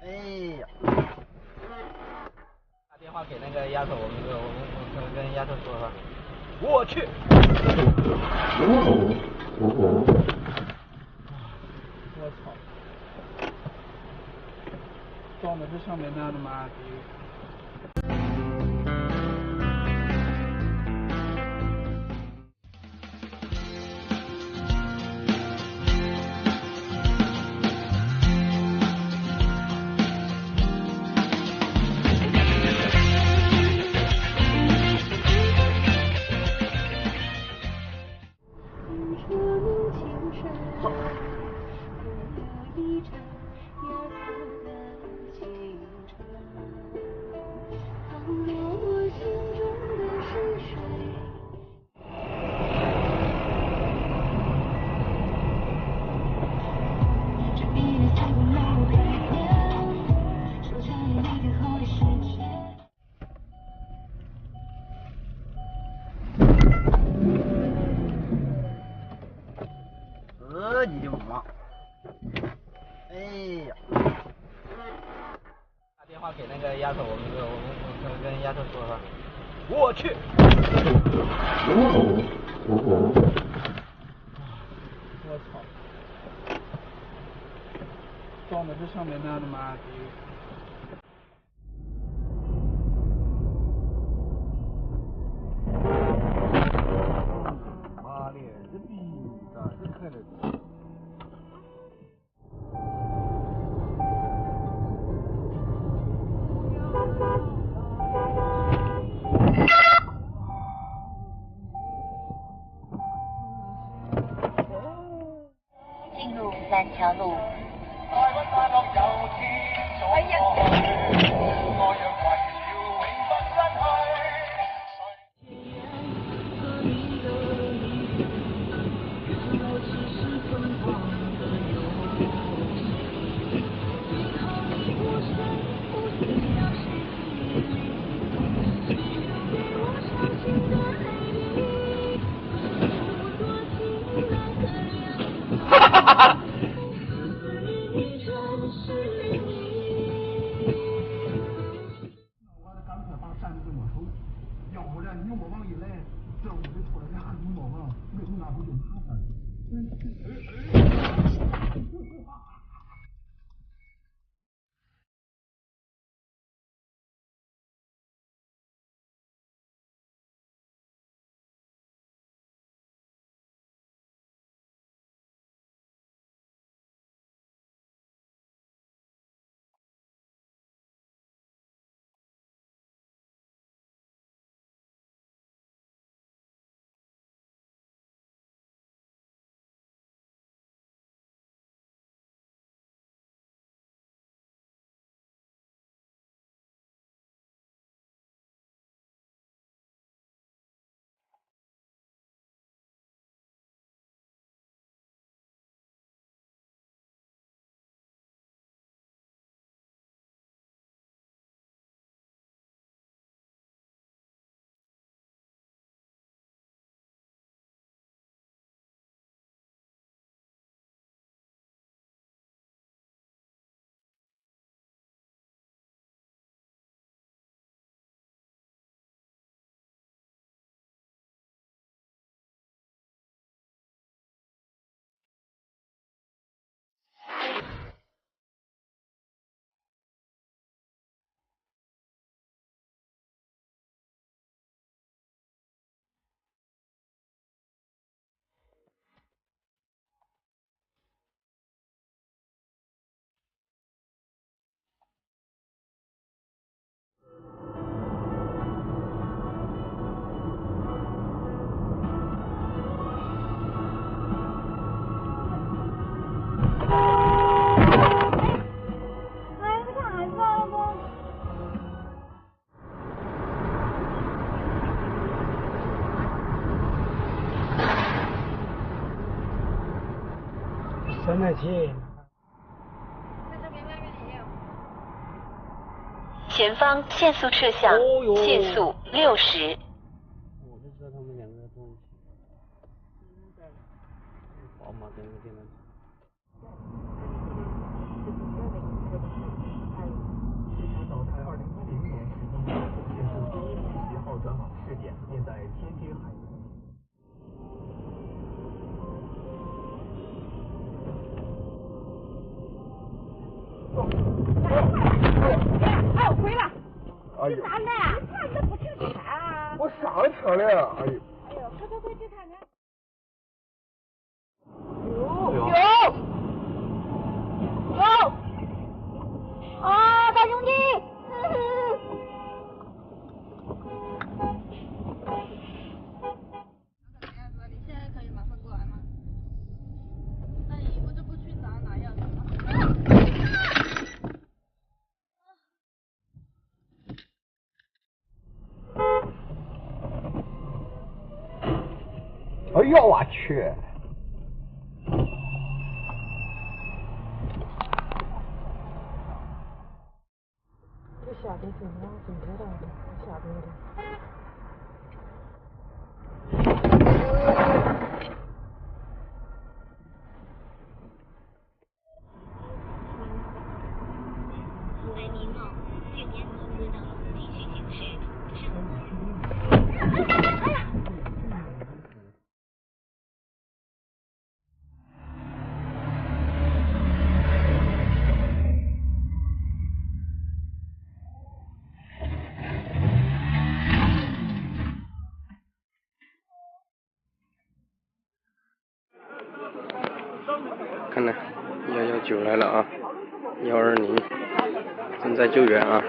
哎呀！打电话给那个丫头，我跟丫头说哈。我去！我操！撞的是上面那的吗？你就忙！哎呀！打电话给那个丫头，我跟丫头说哈。我去！我操！撞的是上面那的吗？妈的，这逼咋是开的？进入蓝桥路。哎呀！要不然你我往一来，这屋里出来俩女魔王，那不就麻烦了？3台车。前方限速摄像，限速60。我就知道他们两个在一起。宝马跟那个电单车。哎，我回了。哎呦，你咋了？你看你都不停地看啊！我上了车了，哎呦。哎呦，快去看看。有。啊，大兄弟。你现在可以马上过来吗？那我就不去拿钥匙了。哎呦我去！这下边是哪？真知道的，下边的。看来119来了啊，120正在救援啊。